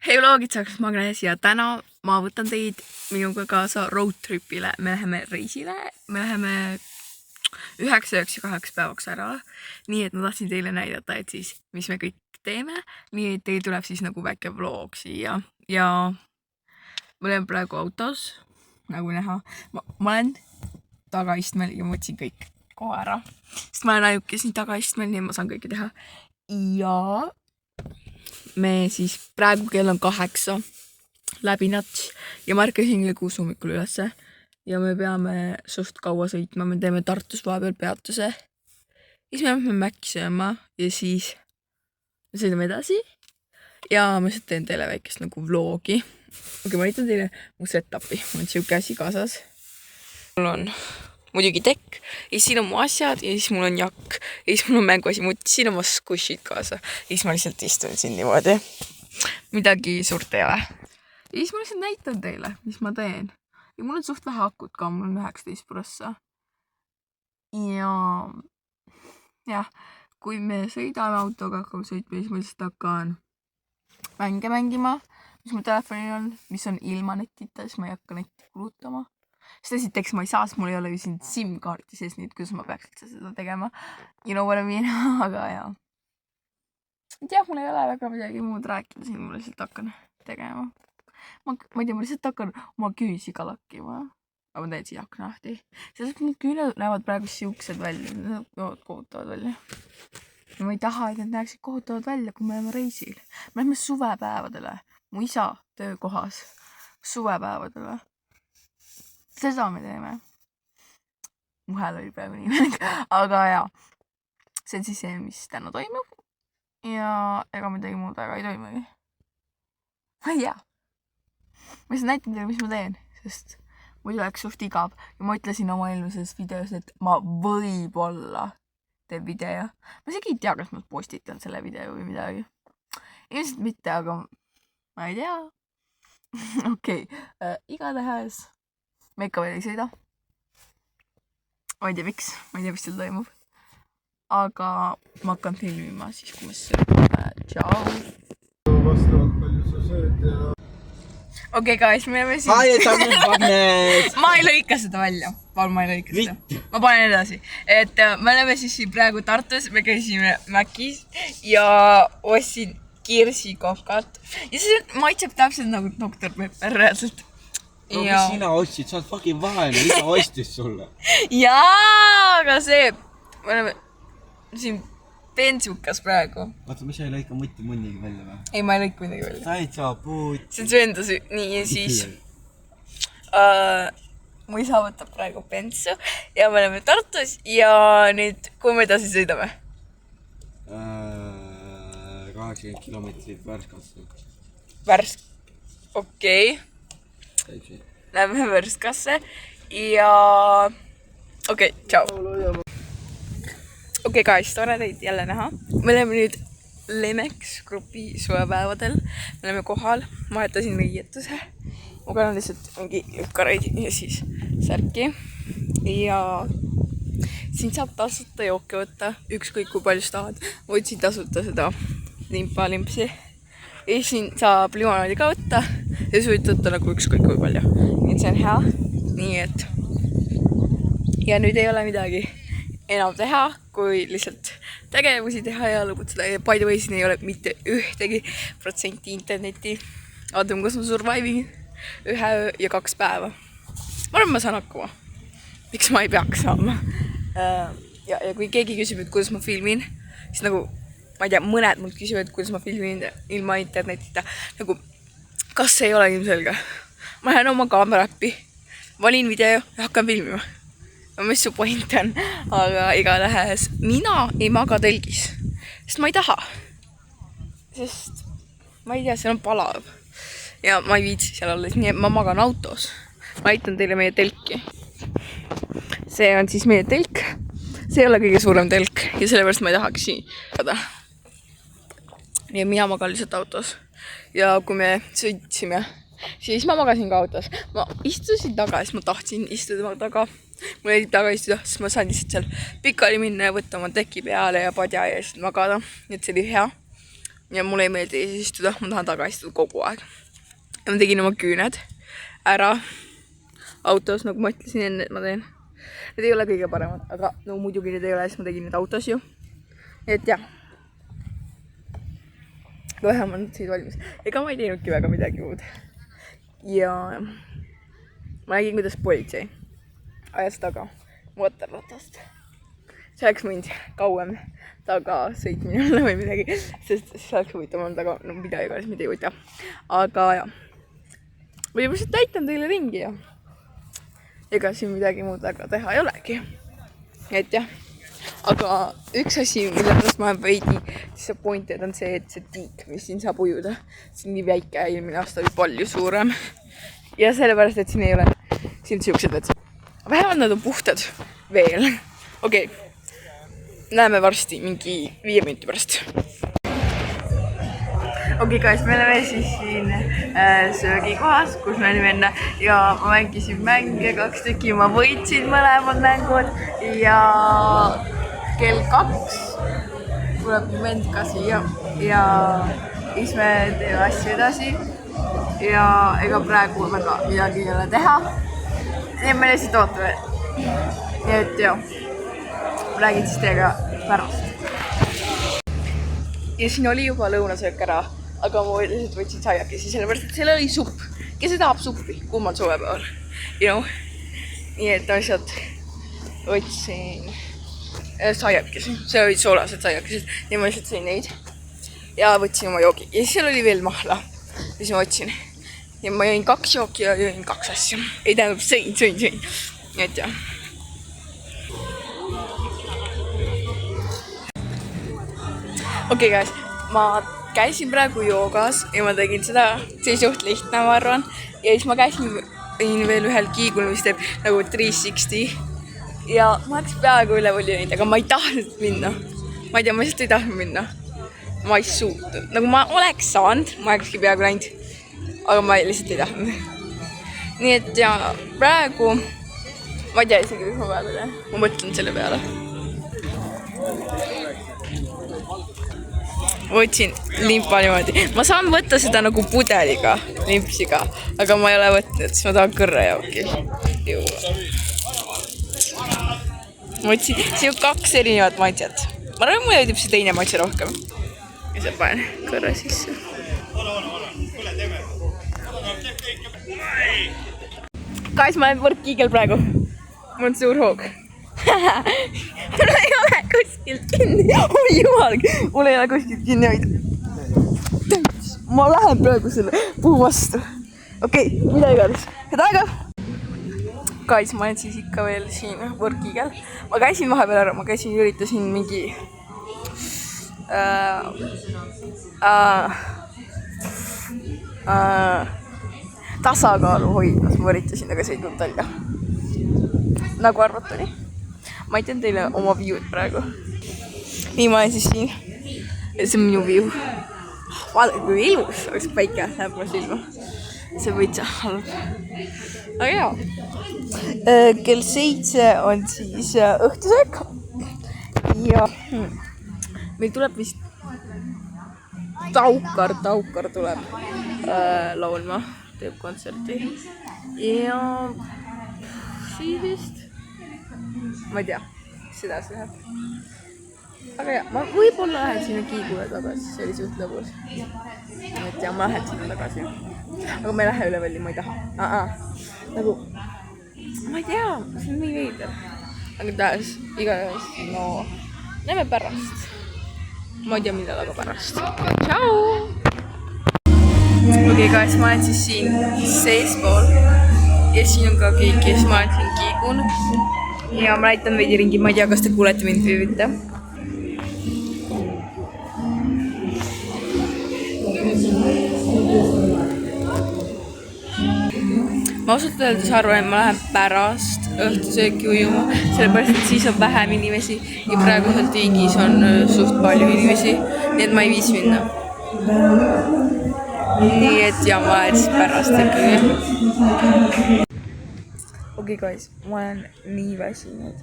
Hei vlogid, saaks Magnes ja täna ma võtan teid minuga kaasa road tripile. Me läheme reisile, me läheme 9-8 päevaks ära. Nii et ma tahtsin teile näidata, et siis mis me kõik teeme. Nii et teil tuleb siis nagu väike vlog siia. Ja ma olen praegu autos, nagu näha. Ma olen tagaistmel ja ma võtsin kõik kohe ära. Sest ma olen ainuke siin tagaistmel, nii ma saan kõike teha. Ja me siis praegu kell on 8 läbi nats ja ma ärkasin kell 6 hommikul ülesse ja me peame suht kaua sõitma, me teeme Tartus vahepeal peatuse. Siis me peame Mäkki sööma ja siis me sõidame edasi ja ma lihtsalt teen teile väikest nagu vlogi. Okei, ma näitan teile mu setupi, mul on siuke asi kaasas. Mul on muidugi tekk ja siin on mu asjad ja siis mul on jakk ja siis mul on mänguasi, siin on mu squishid kaasa ja siis ma lihtsalt istun siin niimoodi. Midagi suurt ei ole. Ja siis ma lihtsalt näitan teile, mis ma teen. Ja mul on suht vähe akut ka, mul on 19%. Ja kui me sõidame autoga, hakkame sõitma, siis ma lihtsalt hakkan mänge mängima, mis mu telefonil on, mis on ilma netita, siis ma ei hakka netti kulutama. Sest esiteks ma ei saa, sest mul ei ole ju siin SIM-kaarti sees, nii et kuidas ma peaks üldse seda tegema. You know what I mean? Aga jah. Jah, mul ei ole väga midagi muud rääkida siin, ma lihtsalt hakkan tegema. Ma ei tea, ma lihtsalt hakkan oma küüsi ka lakkima. Aga ma teen siia akna lahti. Sest mu küüned näevad praegu siuksed välja. Nad kohutavad välja. Ja ma ei taha, et nad näeksid kohutavad välja, kui me oleme reisil. Me läheme suvepäevadele. Mu isa töökohas. Suvepäevadele. Seda me teeme. Mu hääl oli praegu nii. Aga jaa. See on siis see, mis täna toimub. Ja ega midagi muud väga ei toimugi. Ma ei tea. Ma lihtsalt näitan teile, mis ma teen. Sest muidu oleks suht igav. Ja ma ütlesin oma eelmises videos, et ma võib-olla teen video. Ma isegi ei tea, kas ma postitan selle video või midagi. Ilmselt mitte, aga ma ei tea. Okei. Igatahes me ikka veel ei sõida. Ma ei tea, miks. Ma ei tea, mis seal toimub. Aga ma hakkan filmima siis, kui me sööme. Tšau. Vastavalt palju sa sööd ja... Okei, guys, me oleme siis... Ma ei lõika seda välja. Palun, ma ei lõika seda. Ma panen edasi. Et me oleme siis siin praegu Tartus. Me käisime Mäkis ja ostsin kirsikokat. Ja see maitseb täpselt nagu Dr. Pepper reaalselt. No mis sina ostsid? Sa oled fucking vaene, isa ostis sulle. Jaa, aga see... Me oleme siin bensukas praegu. Vaata, mis sa ei lõika mutti munnigi välja või? Ei, ma ei lõika midagi välja. Täitsa puut. See on sööndas nii ja siis... mu isa võtab praegu bensu ja me oleme Tartus ja nüüd, kui me edasi sõidame? 80 kilomeetrit Värskasse. Okei. Lähme Värskasse ja... Okei, tšau. Okei, guys, tore teid jälle näha. Me oleme nüüd Lemex grupi suvepäevadel. Me oleme kohal. Ma jätasin riietuse. Ma kannan lihtsalt mingi lükkareid ja siis särki. Ja siin saab tasuta jooke võtta. Ükskõik kui palju sa tahad. Ma võtsin tasuta seda limpalimpsi. Ja siin saab limonaadi ka võtta. Ja siis võid võtta nagu ükskõik kui palju. Nii et see on hea. Nii et... Ja nüüd ei ole midagi enam teha, kui lihtsalt tegevusi teha ja lõbutseda. Ja by the way, siin ei ole mitte ühtegi protsenti interneti. Vaatame, kas ma surviving 1 öö ja 2 päeva. Ma arvan, ma saan hakkama. Miks ma ei peaks saama? Ja kui keegi küsib, et kuidas ma filmin, siis nagu, ma ei tea, mõned mult küsivad, kuidas ma filmin ilma internetita. Nagu, kas see ei ole ilmselge? Ma lähen oma kaamera äppi, valin video ja hakkan filmima. Mis su point on, aga igatahes mina ei maga telgis, sest ma ei taha. Sest ma ei tea, see on palav ja ma ei viitsi seal olla, nii et ma magan autos. Ma näitan teile meie telki. See on siis meie telk. See ei ole kõige suurem telk ja sellepärast ma ei tahaks siin saada. Ja mina magan lihtsalt autos. Ja kui me sõitsime, siis ma magasin ka autos. Ma istusin taga, siis ma tahtsin istuda taga. Mul ei taga istuda, siis ma saan lihtsalt seal pikali minna ja võtta oma teki peale ja padja ja siis magada. Nii et see oli hea. ja mulle ei meeldi ees istuda, ma tahan taga istuda kogu aeg. Ja ma tegin oma küüned ära autos, nagu ma ütlesin enne, et ma teen. Need ei ole kõige paremad, aga no muidugi need ei ole, siis ma tegin need autos ju. Et jah. Vähem on siit valmis. Ega ma ei teinudki väga midagi muud. Ja ma nägin, kuidas politsei ajas taga mootorratast. See oleks mind kauem taga sõitmine olla või midagi, sest see oleks huvitav on taga, no mida iganes, mida ei võta. Aga jah, või just näitan teile ringi ja ega siin midagi muud väga teha ei olegi. Et jah, aga üks asi, mille pärast ma olen veidi disappointed on see, et see tiik, mis siin saab ujuda, see on nii väike, eelmine aasta oli palju suurem. Ja sellepärast, et siin ei ole siin siuksed vetsad. Vähemalt nad on puhtad veel. Okei. Näeme varsti mingi 5 minuti pärast. Okei, guys, me oleme siis siin söögikohas, kus me olime enne ja ma mängisin mänge 2 tükki, ma võitsin mõlemad mängud ja kell 2 tuleb vend ka siia ja siis me teeme asju edasi ja ega praegu väga midagi ei ole teha ja me lihtsalt ootame. Nii et jah, räägin siis teiega pärast. Ja siin oli juba lõunasöök ära, aga ma lihtsalt võtsin saiakesi, sellepärast et seal oli supp. Kes ei tahab suppi kummal suvepäeval? Nii et ma lihtsalt võtsin saiakesi, see olid soolased saiakesed ja ma lihtsalt sõin neid ja võtsin oma joogi ja seal oli veel mahla, mis ma võtsin ja ma jõin 2 jooki ja jõin 2 asja, ei tähendab sõin, nii et jah. Okei, guys, ma käisin praegu joogas ja ma tegin seda, see suht lihtne, ma arvan. Ja siis ma käisin veel ühel kiigul, mis teeb nagu 360. Ja ma oleks peaaegu üleval jõinud, aga ma ei tahtnud minna. Ma ei tea, ma lihtsalt ei tahtnud minna. Ma ei suutnud. Nagu ma oleks saanud, ma olekski peaaegu läinud, aga ma lihtsalt ei tahtnud. Nii et ja praegu, ma ei tea isegi, mis ma praegu teen. Ma mõtlen selle peale. Võtsin limpa niimoodi. Ma saan võtta seda nagu pudeliga, limpsiga, aga ma ei ole võtnud, siis ma tahan kõrre jooki juua. Ma võtsin, siin on 2 erinevat maitset. Ma arvan, mulle jõudib see teine maitse rohkem. Ja see panen kõrre sisse. Kais, ma olen võrkkiigel praegu. Mul on suur hoog. Mul ei ole kuskilt kinni. Oh jumal, mul ei ole kuskilt kinni hoida. Ma lähen praegu selle puu vastu. Okei, mida iganes. Head aega! Kais, ma olen siis ikka veel siin võrkkiigel. Ma käisin vahepeal ära, ma käisin, üritasin mingi tasakaalu hoidmas, ma üritasin, aga see ei tulnud välja. Nagu arvata oli. Ma ei tea teile oma view'd praegu. Nii, ma olen siis siin. See on minu view. Vaadake, kui ilus oleks päike, läheb ma silma. See võitsa halb. Aga jaa. Kell 7 on siis õhtusöök. Ja meil tuleb vist Taukar tuleb laulma, teeb kontserti. Ja siis vist ma ei tea, seda see läheb. Aga jah, ma võib-olla lähen sinna kiigule tagasi, see oli suht lõbus. Et jah, ma lähen sinna tagasi. Aga ma ei lähe ülevalli, ma ei taha. Nagu, ma ei tea, see on nii veider. Aga taas, iganes, no, näeme pärast. Ma ei tea, millal, aga pärast. Tšau! Okei, guys, ma olen siis siin seespool. Ja siin on ka keegi, kes ma olen siin kiigun. Ja ma näitan veidi ringi, ma ei tea, kas te kuulete mind või mitte. Ma ausalt öeldes arvan, et ma lähen pärast õhtusööki ujuma, sellepärast, et siis on vähem inimesi ja praegu seal tiigis on suht palju inimesi, nii et ma ei viis minna. Nii et ja ma lähen siis pärast ikkagi. Okei, guys, ma olen nii väsinud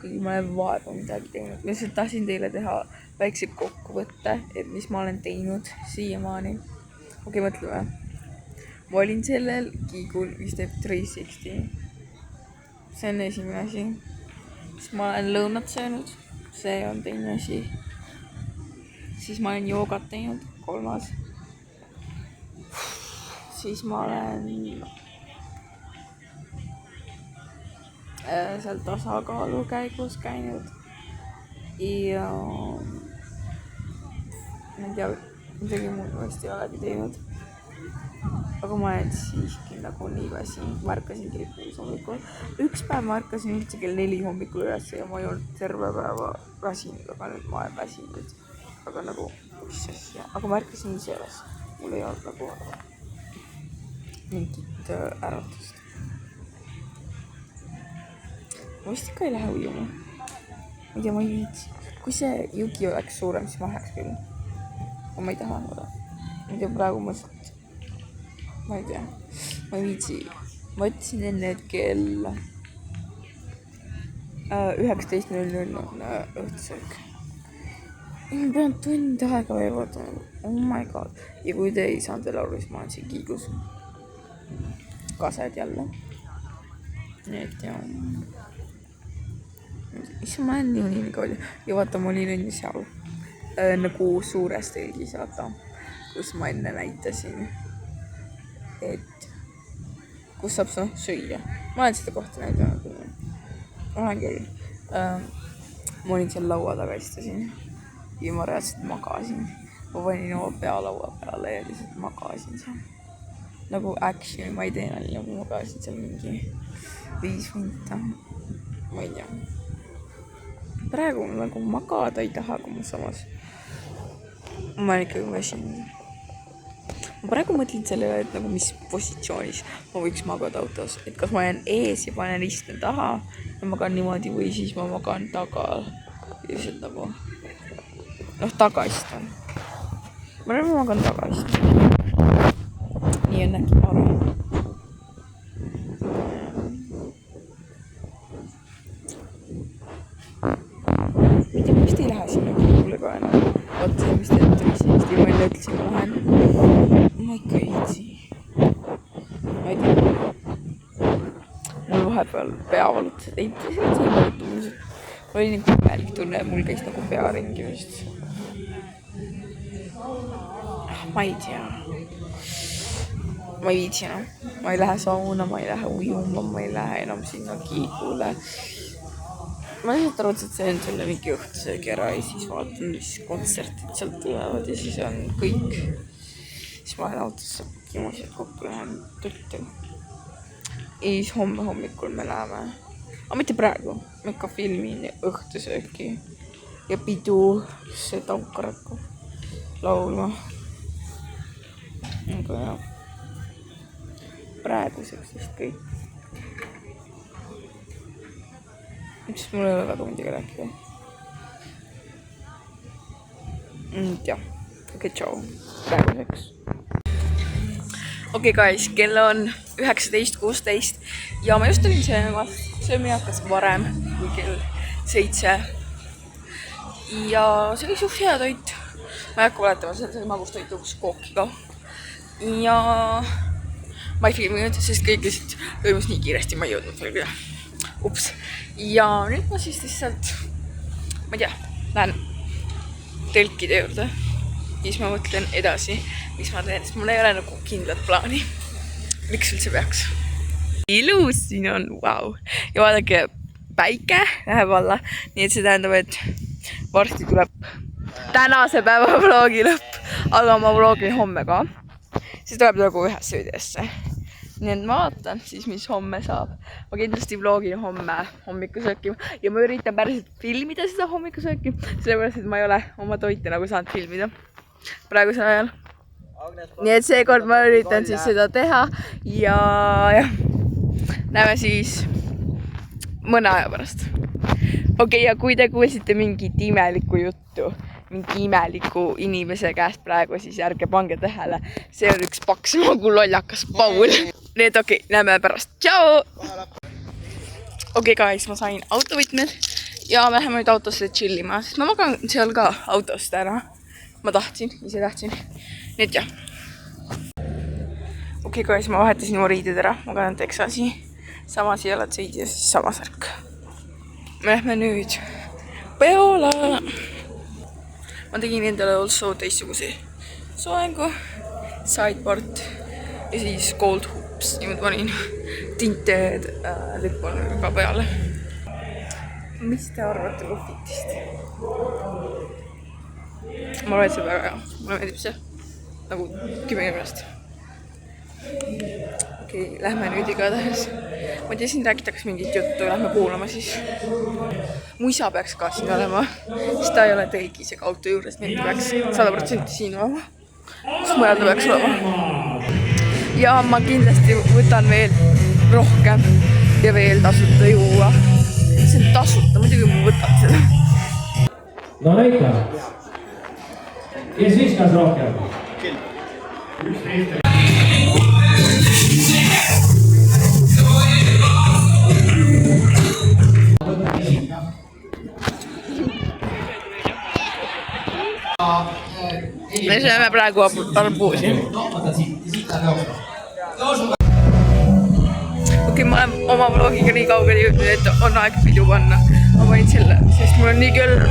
kuigi ma olen vaeva midagi teinud. Ma lihtsalt tahtsin teile teha väikse kokkuvõtte, et mis ma olen teinud siiamaani. Okei, mõtleme. Ma olin sellel kiigul, mis teeb 360. See on esimene asi. Siis ma olen lõunat söönud. See on teine asi. Siis ma olen joogat teinud. 3. Siis ma olen seal tasakaalu käigus käinud. Ja ma ei tea, midagi muud vast ei olegi teinud. Aga ma olen siiski nagu nii väsinud. Ma ärkasin kell 6 hommikul. Üks päev ma ärkasin üldse kell 4 hommikul üles ja ma ei olnud terve päeva väsinud, aga nüüd ma olen väsinud. Aga nagu, mis asja. Aga ma ärkasin ise üles. Mul ei olnud nagu mingit äratust. Ma vist ikka ei lähe ujuma. Ma ei tea, ma ei viitsi. Kui see jugi oleks suurem, siis ma läheks küll. Aga ma ei taha olla. Ma ei tea, praegu mõtlet. Ma ei tea. Ma ei viitsi. Ma võtsin enne, et kell 19.00 on õhtusöök. Ma pean tund aega veel võtma. Oh my god. Ja kui te ei saanud veel aru, siis ma olen siin kiigus. Kased jälle. Nii et jah. Issa ma olen nii palju. Ja vaata, ma olin enne seal. Nagu suures telgis, vaata. Kus ma enne näitasin. Et kus saab süüa. Ma olen seda kohta näidanud. Olen küll. Ma olin seal laua taga istusin. Ja ma reaalselt magasin. Ma panin oma pea laua peale ja lihtsalt magasin seal. Nagu action, ma ei tee nalja, ma magasin seal mingi 5 minta. Ma ei tea. Praegu nagu magada ei taha, kui ma samas. Ma olen ikkagi väsinud. Ma praegu mõtlin sellele, et nagu mis positsioonis ma võiks magada autos. Et kas ma jään ees ja panen istun taha ja magan niimoodi või siis ma magan taga. Lihtsalt nagu taga istun. Ma arvan, ma magan taga istun. Nii on äkki parem. Mitte vist ei lähe sinna kiigule ka enam. Vaata see, mis teeb turismisti. Ma enne ütlesin, ma lähen. Ma ikka ei viitsi. Ma ei tea. Mul vahepeal pea valutas. Ei, see ei valuta mul. Ma olin nagu imelik tunne, mul käis nagu pea ringi vist. Ma ei tea. Ma ei viitsi enam. Ma ei lähe sauna, ma ei lähe ujuma, ma ei lähe enam sinna kiigule. Ma lihtsalt arvasin, et see on selle mingi õhtusöögi ära ja siis vaatan, mis kontsertid sealt tulevad ja siis on kõik. Siis ma lähen autosse kimused kokku, lähen tuttu. Ja siis homme hommikul me läheme. Aga mitte praegu. Me ikka filmin õhtusööki ja pidu see Taukaraku laulma. Aga jah. Praeguseks vist kõik. Miks mul ei ole väga midagi rääkida? Jah. Okei, tšau. Praeguseks. Okei, guys, kell on 19.16 ja ma just olin söömas. Söömine hakkas varem kui kell 7. Ja see oli suht hea toit. Ma ei hakka valetama, see on magustoit uus kookiga. Ja ma ei filminud, sest kõik lihtsalt toimus nii kiiresti, ma ei jõudnud veel küll. Ups. Ja nüüd ma siis lihtsalt, ma ei tea, lähen telkide juurde. Siis ma mõtlen edasi, mis ma teen, sest mul ei ole nagu kindlat plaani. Miks üldse peaks? Ilus siin on, vau. Ja vaadake, päike läheb alla. Nii et see tähendab, et varsti tuleb tänase päeva vlogi lõpp. Aga ma vlogin homme ka. See tuleb nagu ühesse videosse. Nii et ma vaatan siis, mis homme saab. Ma kindlasti vlogin homme hommikusööki ja ma üritan päriselt filmida seda hommikusööki, sellepärast, et ma ei ole oma toite nagu saanud filmida praegusel ajal. Nii et seekord ma üritan siis seda teha ja näeme siis mõne aja pärast. Okei, ja kui te kuulsite mingit imelikku juttu, mingi imeliku inimese käest praegu, siis ärge pange tähele. See on üks paks nagu lollakas Paul. Nii et okei, näeme pärast. Tšau! Okei, guys, ma sain autovõtmed. ja me läheme nüüd autosse chillima, sest ma magan seal ka autos täna. Ma tahtsin, ise tahtsin. Nii et jah. Okei, guys, ma vahetasin mu riided ära. Ma kannan Texasi. Sama siialatseid ja siis sama särk. Me lähme nüüd peole. Ma tegin endale also teistsuguse soengu. Sideboard ja siis gold hoops. Niimoodi panin tinted lippan ka peale. Mis te arvate Lofitist? Ma arvan, et see väga hea. Mulle meeldib see. Nagu 10 Okei, lähme nüüd igatahes. Ma teesin rääkida, kas mingit juttu. Lähme kuulama siis. Mu isa peaks ka siin olema. Siis ta ei ole tõigisega auto juures. Nii et peaks 100% siin olema. Siis mujal ta peaks olema. Ja ma kindlasti võtan veel rohkem ja veel tasuta juua. See on tasuta, muidugi ma võtan seda. No näita. Ja siis kas rohkem? Me syömme praegu arbuusi. Okei, ma olen oma vlogiga nii kaugele jõudnud, et on aeg pidu panna. Ma panin selle, sest mul on nii kõrv.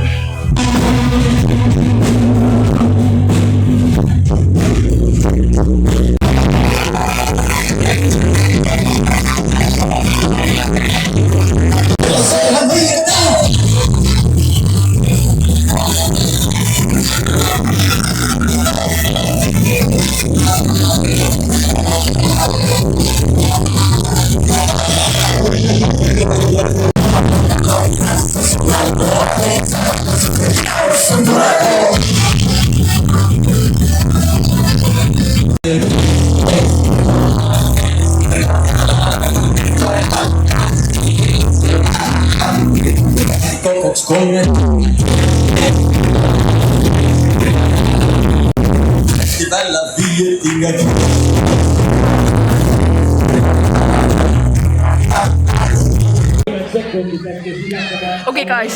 Okei, guys,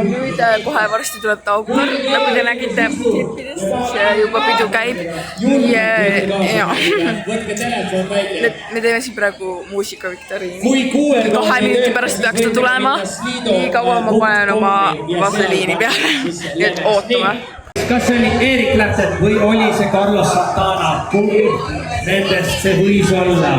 nüüd kohe varsti tuleb Taukar. Nagu te nägite klippidest, siis juba pidu käib. Ja me teeme siin praegu muusikaviktoriini. 2 minuti pärast peaks ta tulema. Nii kaua ma panen oma vaseliini peale. Nii et ootame. Kas see oli Erik Clapton või oli see Carlos Santana? Kumb nendest see võis olla?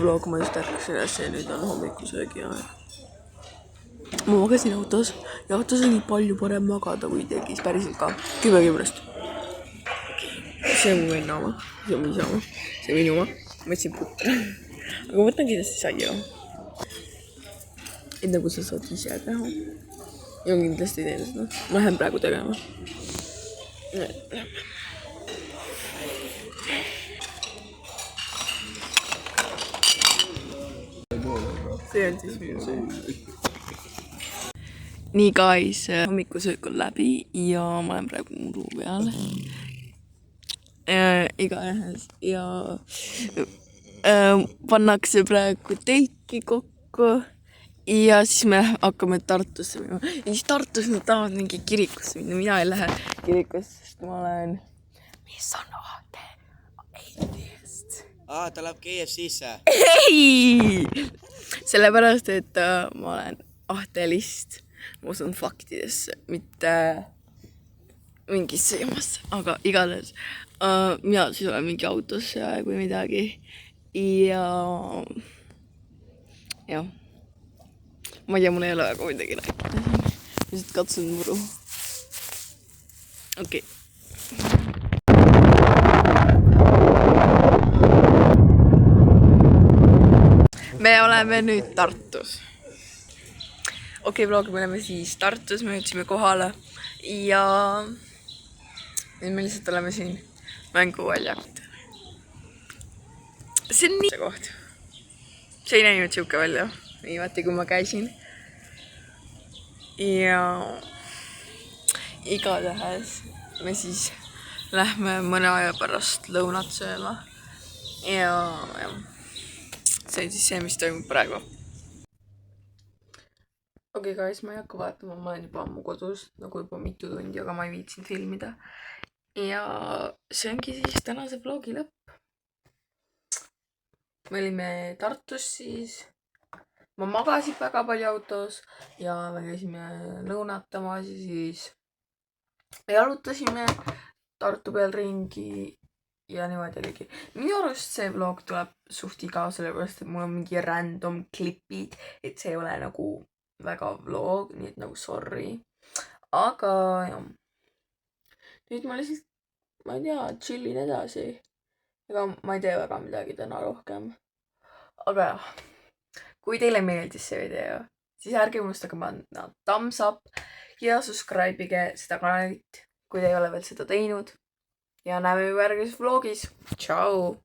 Vlog, ma just ärkasin üles ja nüüd on hommikusöögi aeg. Ma magasin autos ja autos on nii palju parem magada kui tegis päriselt ka. 10-10. See on mu venna oma, see on mu isa oma, see on minu oma. Ma võtsin putra. Aga ma võtan kindlasti saia. Et nagu sa saad ise teha. Ja ma kindlasti teen seda. Ma lähen praegu tegema. See on siis minu söö. Nii, guys, hommikusöök on läbi ja ma olen praegu muru peal. igaühes ja pannakse praegu teiki kokku ja siis me hakkame Tartusse minema. Ja siis Tartus nad tahavad mingi kirikusse minna, mina ei lähe kirikusse, sest ma olen, mis on ateist. ta läheb KFC-sse. ei! Sellepärast, et ma olen ateist. Ma usun faktidesse, mitte mingisse jamasse, aga igatahes mina siis olen mingi autos või midagi ja jah, ma ei tea, mul ei ole väga midagi rääkida siin, ma lihtsalt katsun muru. Okei. Me oleme nüüd Tartus. Okei, vlog, me oleme siis Tartus, me jõudsime kohale ja nüüd me lihtsalt oleme siin mänguväljakul. See on nii koht. See ei näinud siuke välja, viimati kui ma käisin. Ja igatahes me siis lähme mõne aja pärast lõunat sööma. Ja see on siis see, mis toimub praegu. Okei, guys, ma ei hakka vaatama, ma olen juba ammu kodus, nagu juba mitu tundi, aga ma ei viitsinud filmida. Ja see ongi siis tänase vlogi lõpp. Me olime Tartus siis. Ma magasin väga palju autos ja me käisime lõunatamas ja siis me jalutasime Tartu peal ringi ja niimoodi oligi. Minu arust see vlog tuleb suht igav, sellepärast, et mul on mingi random klipid, et see ei ole nagu väga vlog, nii et nagu sorry. Aga jah. Nüüd ma lihtsalt, ma ei tea, chillin edasi. Ega ma ei tee väga midagi täna rohkem. Aga jah, kui teile meeldis see video, siis ärge unustage panna thumbs up ja subscribe'ige seda kanalit, kui te ei ole veel seda teinud. Ja näeme juba järgmises vlogis. Tšau!